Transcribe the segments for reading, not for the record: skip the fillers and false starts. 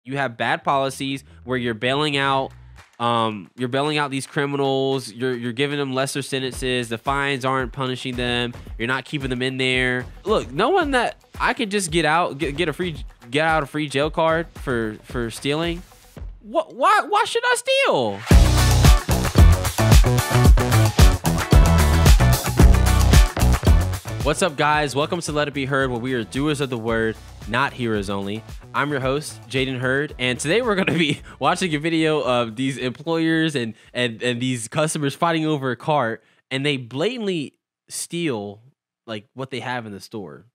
You have bad policies where you're bailing out these criminals. You're giving them lesser sentences. The fines aren't punishing them. You're not keeping them in there. Look, knowing that I could just get out a free jail card for stealing. Why should I steal? What's up, guys? Welcome to Let It Be Heard, where we are doers of the word, not hearers only. I'm your host, Jaden Heard, and today we're going to be watching a video of these employers and these customers fighting over a cart, and they blatantly steal like what they have in the store.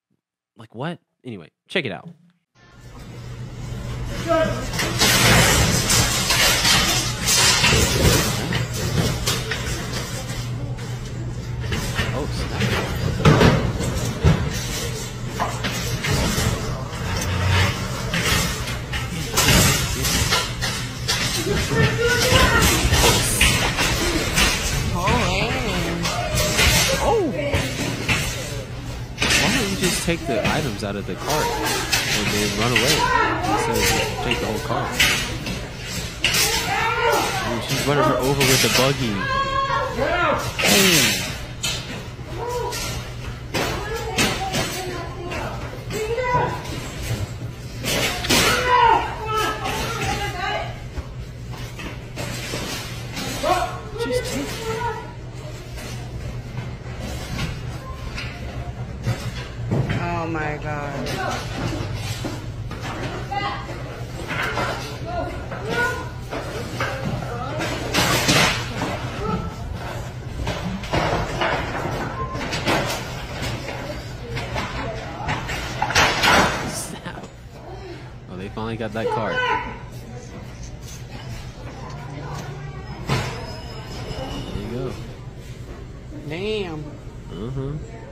Like what? Anyway, check it out. Oh, snap. Oh! Why don't you just take the items out of the cart and then run away instead of just take the whole cart? I mean, she's running her over with the buggy. Oh. Oh my God. Oh, they finally got that card. There you go. Damn.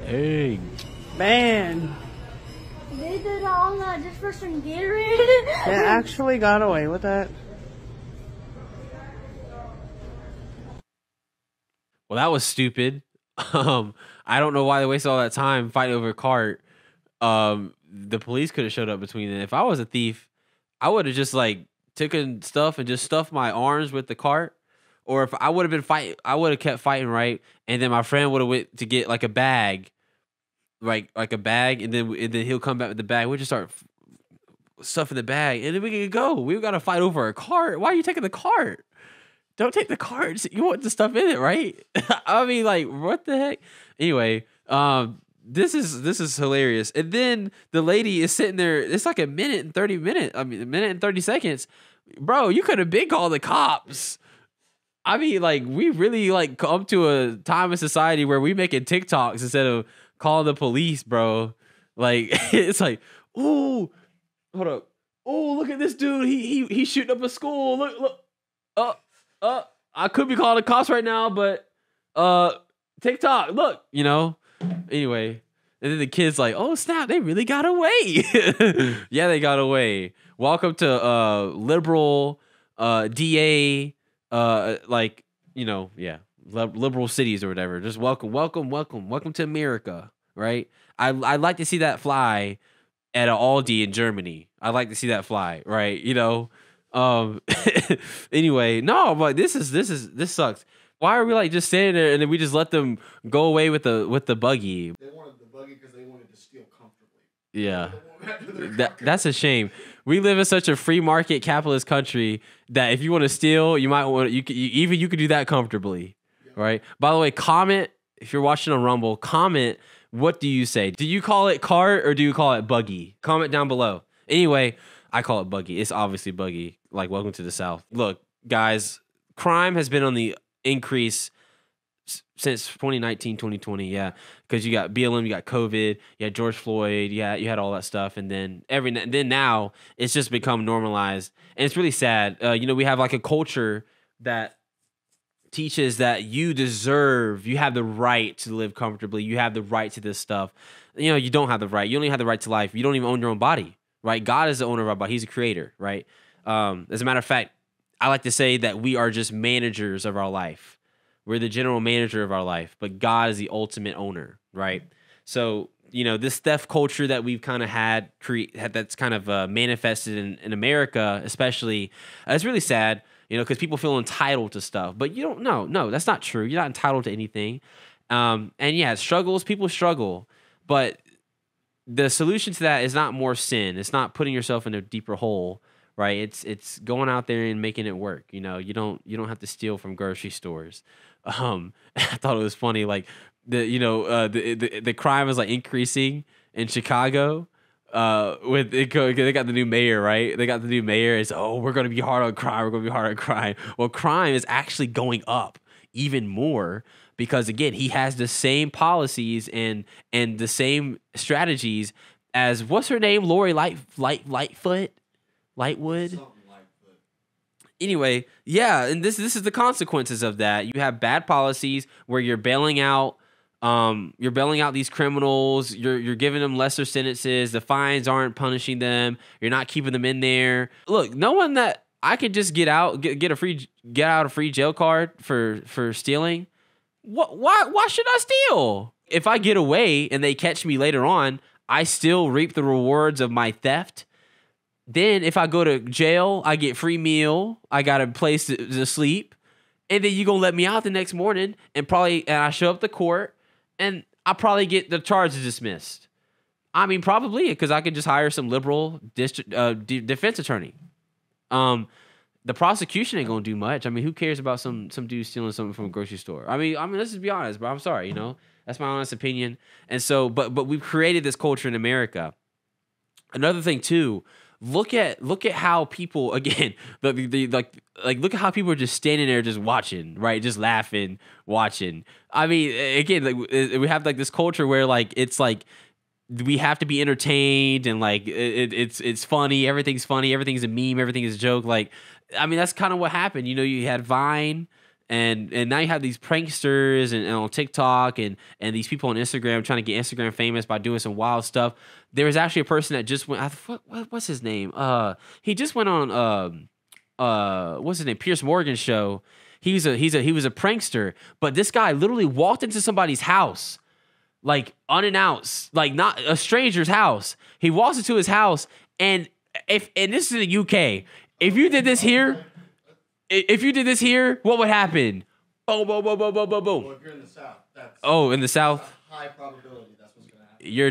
Hey. Man. They did all that just for some Gatorade? They actually got away with that. Well, that was stupid. I don't know why they wasted all that time fighting over a cart. The police could have showed up between them. If I was a thief, I would have just like taken stuff and just stuffed my arms with the cart. Or if I would have been fighting, I would have kept fighting, right? And then my friend would have went to get like a bag. Like a bag, and then he'll come back with the bag. We just start stuffing the bag, and then we can go. We've got to fight over a cart. Why are you taking the cart? Don't take the cart. You want the stuff in it, right? I mean, like, what the heck? Anyway, this is hilarious. And then the lady is sitting there. It's like a minute and 30 seconds, bro. You could have been called the cops. I mean, like, we really like come to a time in society where we making TikToks instead of calling the police, bro. Like, it's like, ooh, hold up. Oh, look at this dude. He's shooting up a school. Look. I could be calling the cops right now, but TikTok, look, you know. Anyway, and then the kid's like, oh snap, they really got away. Yeah, they got away. Welcome to liberal DA like, you know, yeah. Liberal cities or whatever. Just welcome to America, right? I'd like to see that fly at an Aldi in Germany. I'd like to see that fly, right? You know. Anyway, no, but this sucks. Why are we like just standing there and then we just let them go away with the buggy? They wanted the buggy because they wanted to steal comfortably. Yeah. That's a shame. We live in such a free market capitalist country that if you want to steal, you might want you could do that comfortably. Right. By the way, comment if you're watching on Rumble. Comment, what do you say? Do you call it cart or do you call it buggy? Comment down below. Anyway, I call it buggy. It's obviously buggy. Like, welcome to the South. Look, guys, crime has been on the increase since 2019, 2020. Yeah, because you got BLM, you got COVID, you had George Floyd, yeah, you had all that stuff, and then now it's just become normalized, and it's really sad. You know, we have like a culture that teaches that you have the right to live comfortably. You have the right to this stuff. You know, you don't have the right. You only have the right to life. You don't even own your own body, right? God is the owner of our body. He's a creator, right? As a matter of fact, I like to say that we are just managers of our life. We're the general manager of our life, but God is the ultimate owner, right? So this theft culture that we've kind of had that's kind of manifested in America, especially, it's really sad, because people feel entitled to stuff, but you don't know. No, that's not true. You're not entitled to anything. And yeah, people struggle, but the solution to that is not more sin. It's not putting yourself in a deeper hole, right? It's going out there and making it work. You don't have to steal from grocery stores. I thought it was funny, like the crime is like increasing in Chicago. They got the new mayor, right? They got the new mayor. It's we're gonna be hard on crime. We're gonna be hard on crime. Well, crime is actually going up even more because again, he has the same policies and the same strategies as what's her name, Lori Lightwood. Anyway, yeah, and this is the consequences of that. You have bad policies where you're bailing out these criminals. You're giving them lesser sentences. The fines aren't punishing them. You're not keeping them in there. Look, knowing that I could just get out a free jail card for stealing. Why should I steal? If I get away and they catch me later on, I still reap the rewards of my theft. Then if I go to jail, I get free meal. I got a place to sleep. And then you going to let me out the next morning and I show up to court and I probably get the charges dismissed. I mean, probably because I could just hire some liberal defense attorney. The prosecution ain't going to do much. I mean, who cares about some dude stealing something from a grocery store? I mean, let's just be honest, bro. I'm sorry, That's my honest opinion. And so, but we've created this culture in America. Another thing too, look at how people, again, look at how people are just standing there just watching, right? Just laughing, watching. I mean, again, we have like this culture where like it's like we have to be entertained and like it's funny, everything's funny, everything's a meme, everything is a joke. Like, I mean, that's kind of what happened. You had Vine. And now you have these pranksters and on TikTok and these people on Instagram trying to get Instagram famous by doing some wild stuff. There was actually a person that just went. What's his name? He just went on what's his name? Piers Morgan's show. He was a prankster, but this guy literally walked into somebody's house, like unannounced, like not a stranger's house. He walks into his house, and this is the UK. If you did this here, what would happen? Boom, boom, boom, boom, boom, boom, boom. Well, if you're in the South, in the South? That's a high probability that's what's going to happen. You're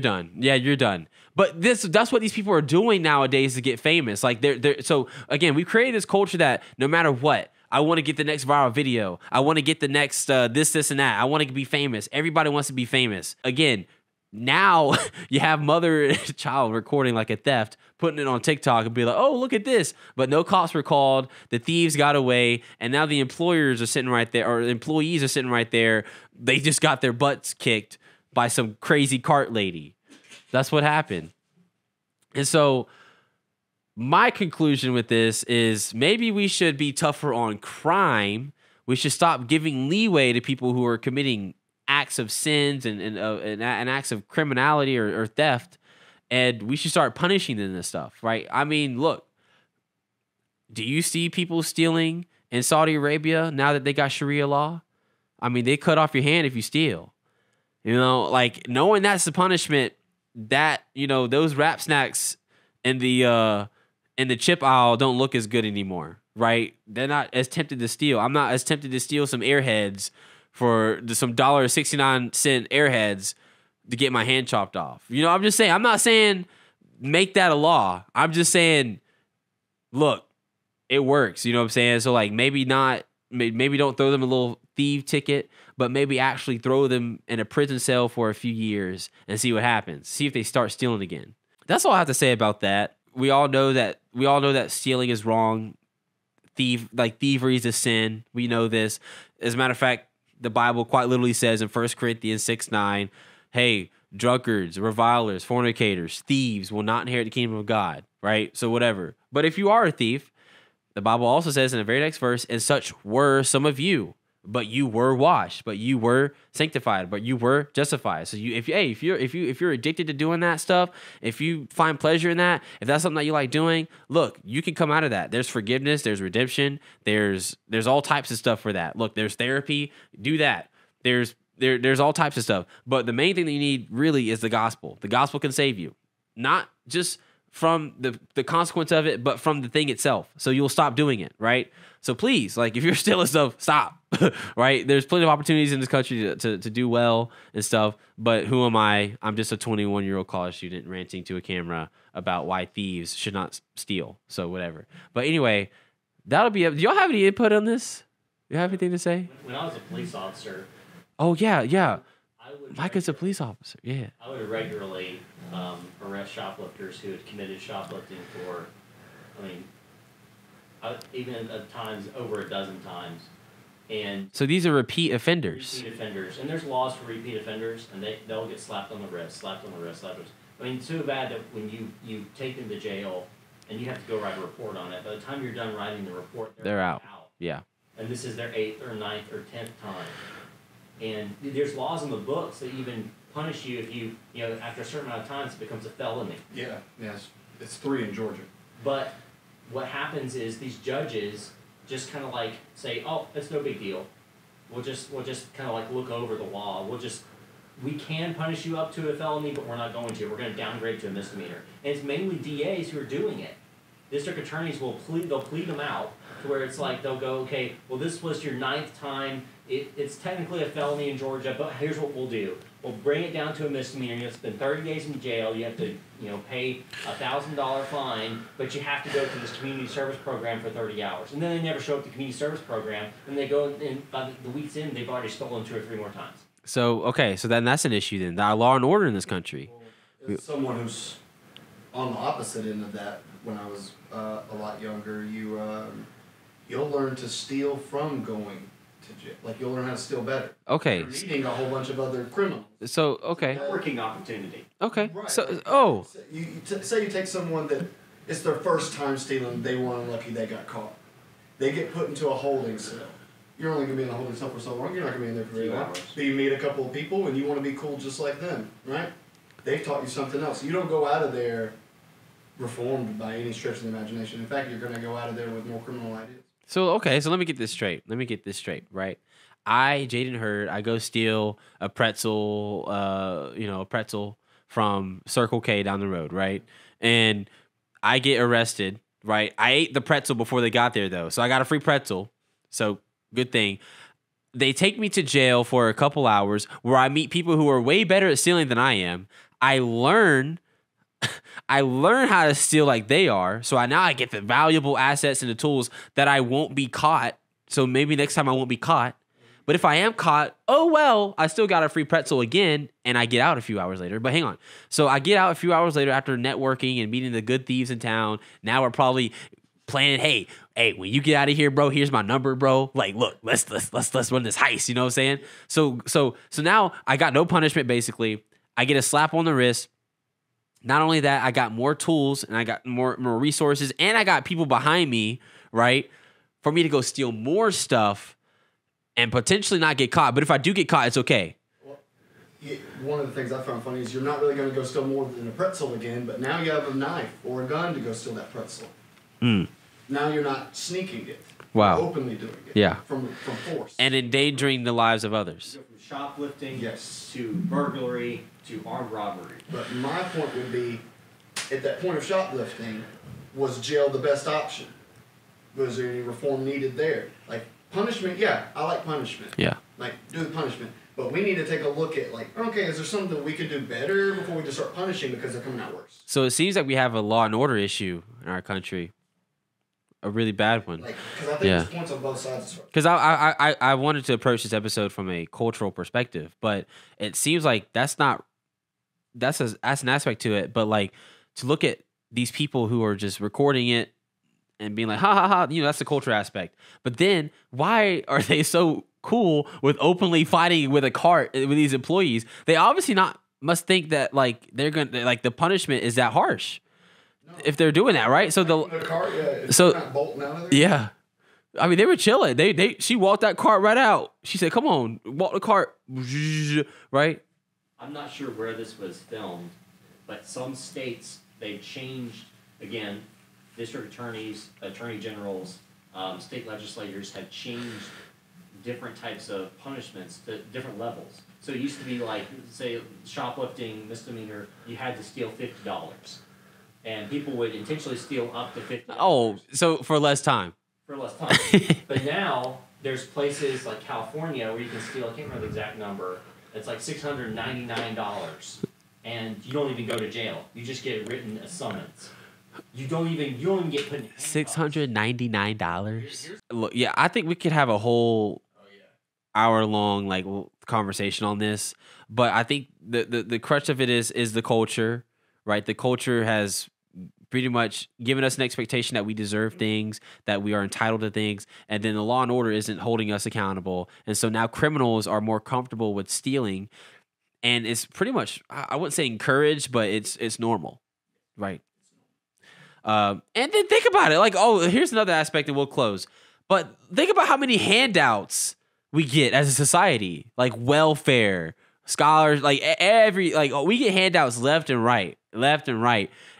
done. Yeah, you're done. But that's what these people are doing nowadays to get famous. Like so again, we've created this culture that no matter what, I want to get the next viral video. I want to get the next this, and that. I want to be famous. Everybody wants to be famous. Again, now you have mother and child recording like a theft, putting it on TikTok and be like, oh, look at this. But no cops were called. The thieves got away. And now the employers are sitting right there, or the employees are sitting right there. They just got their butts kicked by some crazy cart lady. That's what happened. And so my conclusion with this is maybe we should be tougher on crime. We should stop giving leeway to people who are committing acts of sins and acts of criminality or theft, and we should start punishing them and stuff, right? I mean, look, do you see people stealing in Saudi Arabia now that they got Sharia law? I mean, they cut off your hand if you steal. Like knowing that's the punishment, that those wrap snacks in the chip aisle don't look as good anymore, right? They're not as tempted to steal. I'm not as tempted to steal some Airheads for some $1.69 Airheads to get my hand chopped off. I'm just saying, I'm not saying make that a law. I'm just saying, look, it works. You know what I'm saying? So like maybe don't throw them a little thief ticket, but maybe actually throw them in a prison cell for a few years and see what happens. See if they start stealing again. That's all I have to say about that. We all know that stealing is wrong. Thievery is a sin. We know this. As a matter of fact, the Bible quite literally says in 1 Corinthians 6:9, hey, drunkards, revilers, fornicators, thieves will not inherit the kingdom of God, right? So whatever. But if you are a thief, the Bible also says in the very next verse, and such were some of you, but you were washed, but you were sanctified, but you were justified. So if you're addicted to doing that stuff, if you find pleasure in that, if that's something that you like doing, look, you can come out of that. There's forgiveness, there's redemption, there's all types of stuff for that. Look, there's therapy, do that. There's there's all types of stuff. But the main thing that you need really is the gospel. The gospel can save you, not just from the consequence of it, but from the thing itself. So you'll stop doing it, right? So please, like, if you're stealing stuff, stop. Right? There's plenty of opportunities in this country to do well and stuff. But who am I? I'm just a 21-year-old college student ranting to a camera about why thieves should not steal. So whatever. But anyway, that'll be. Do y'all have any input on this? You have anything to say? When I was a police officer, Oh yeah. I would Mike is a police officer. Yeah. I would regularly arrest shoplifters who had committed shoplifting for, I mean, even at times over a dozen times. And So these are repeat offenders. repeat offenders, and there's laws for repeat offenders, and they'll get slapped on the wrist. I mean, it's too bad that when you take them to jail and you have to go write a report on it. By the time you're done writing the report, They're out. Yeah. And this is their 8th or 9th or 10th time. And there's laws in the books that even punish you if you know, after a certain amount of times, it becomes a felony. Yeah, it's 3 in Georgia. But what happens is these judges just kind of like say, oh, it's no big deal. We'll just kind of like look over the law. We can punish you up to a felony, but we're not going to. We're going to downgrade to a misdemeanor. And it's mainly DAs who are doing it. District attorneys they'll plead them out to where it's like they'll go, okay, well, this was your 9th time. It's technically a felony in Georgia, but here's what we'll do. We'll bring it down to a misdemeanor. You have to spend 30 days in jail. You have to, pay a $1,000 fine, but you have to go to this community service program for 30 hours. And then they never show up to the community service program, and they go, and by the week's end, they've already stolen 2 or 3 more times. So okay, so then that's an issue then. The law and order in this country. As someone who's on the opposite end of that, when I was a lot younger, you'll learn to steal from going to jail. Like, you'll learn how to steal better. Okay. You're meeting a whole bunch of other criminals. So okay. Networking opportunity. Okay. Right. So Say you take someone that it's their first time stealing, they were unlucky, they got caught. They get put into a holding cell. You're only going to be in a holding cell for so long, you're not going to be in there for very long. But you meet a couple of people and you want to be cool just like them, right? They've taught you something else. You don't go out of there reformed by any stretch of the imagination. In fact, you're going to go out of there with more criminal ideas. So okay, so let me get this straight. Right? I, Jaden Heard, I go steal a pretzel, from Circle K down the road, right? And I get arrested, right? I ate the pretzel before they got there, though, so I got a free pretzel. So good thing. They take me to jail for a couple hours where I meet people who are way better at stealing than I am. I learn how to steal like they are. So now I get the valuable assets and the tools that I won't be caught. So maybe next time I won't be caught. But if I am caught, oh well, I still got a free pretzel again, and I get out a few hours later. But hang on. So I get out a few hours later after networking and meeting the good thieves in town. Now we're probably planning, hey, when you get out of here, bro, here's my number, bro. Like, look, let's run this heist. You know what I'm saying? So now I got no punishment, basically. I get a slap on the wrist. Not only that, I got more tools and I got more resources, and I got people behind me, right, for me to go steal more stuff and potentially not get caught. But if I do get caught, it's okay. Well, one of the things I found funny is you're not really going to go steal more than a pretzel again, but now you have a knife or a gun to go steal that pretzel. Now you're not sneaking it. Wow. You're openly doing it. Yeah. From force. And endangering the lives of others. You go from shoplifting Yes. to burglary to armed robbery. But my point would be, at that point of shoplifting, was jail the best option? Was there any reform needed there? Like, punishment, yeah, I like punishment. Yeah. Like, do the punishment. But we need to take a look at, like, okay, is there something we could do better before we just start punishing because they're coming out worse? So it seems like we have a law and order issue in our country. A really bad one. Like, because I think there's points on both sides. Because I wanted to approach this episode from a cultural perspective, but it seems like that's an aspect to it. But like, to look at these people who are just recording it and being like, ha ha ha, that's the culture aspect. But then why are they so cool with openly fighting with a cart with these employees? They obviously must think that like they're gonna like the punishment is that harsh. If they're doing that, right? So not bolting out of there. yeah, I mean they were chilling. She walked that cart right out. She said, "Come on, walk the cart," right? I'm not sure where this was filmed, but some states they've changed again. District attorneys, attorney generals, state legislators have changed different types of punishments to different levels. So it used to be like, say, shoplifting misdemeanor, you had to steal $50. And people would intentionally steal up to $50. Oh, so for less time. For less time. But now, there's places like California where you can steal, I can't remember the exact number, it's like $699. And you don't even go to jail. You just get written a summons. You don't even get put in handcuffs. $699. Look, yeah, I think we could have a whole hour-long like conversation on this, but I think the crutch of it is the culture, right? The culture has pretty much given us an expectation that we deserve things, that we are entitled to things, and then the law and order isn't holding us accountable, and so now criminals are more comfortable with stealing, and it's pretty much, I wouldn't say encouraged, but it's normal, right? And then think about it, like, oh, here's another aspect, and we'll close. But think about how many handouts we get as a society, like welfare, scholars, like we get handouts left and right.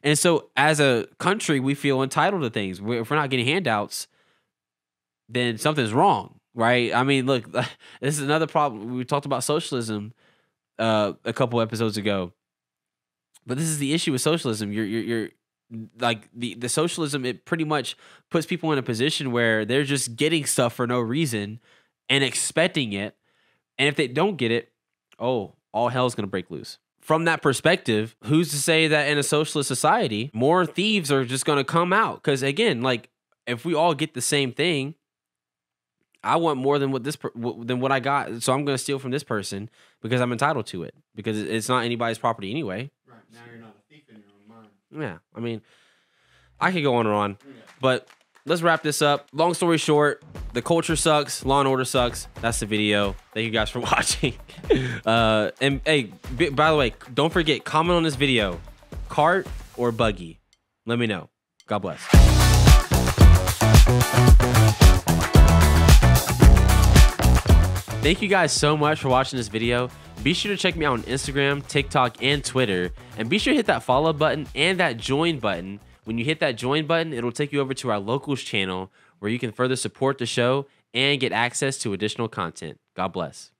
And so as a country, we feel entitled to things. If we're not getting handouts, then something's wrong, right? I mean, look, this is another problem. We talked about socialism a couple episodes ago, but this is the issue with socialism. You're like the socialism, it pretty much puts people in a position where they're just getting stuff for no reason and expecting it. And if they don't get it, oh, all hell's going to break loose. From that perspective, who's to say that in a socialist society, more thieves are just going to come out? Because again, like if we all get the same thing, I want more than what I got. So I'm going to steal from this person because I'm entitled to it, because it's not anybody's property anyway. Right. Now you're not a thief in your own mind. Yeah. I mean, I could go on and on, but let's wrap this up. Long story short, the culture sucks. Law and order sucks. That's the video. Thank you guys for watching. And hey, by the way, don't forget, comment on this video. Cart or buggy? Let me know. God bless. Thank you guys so much for watching this video. Be sure to check me out on Instagram, TikTok, and Twitter. And be sure to hit that follow button and that join button. When you hit that join button, it'll take you over to our locals channel where you can further support the show and get access to additional content. God bless.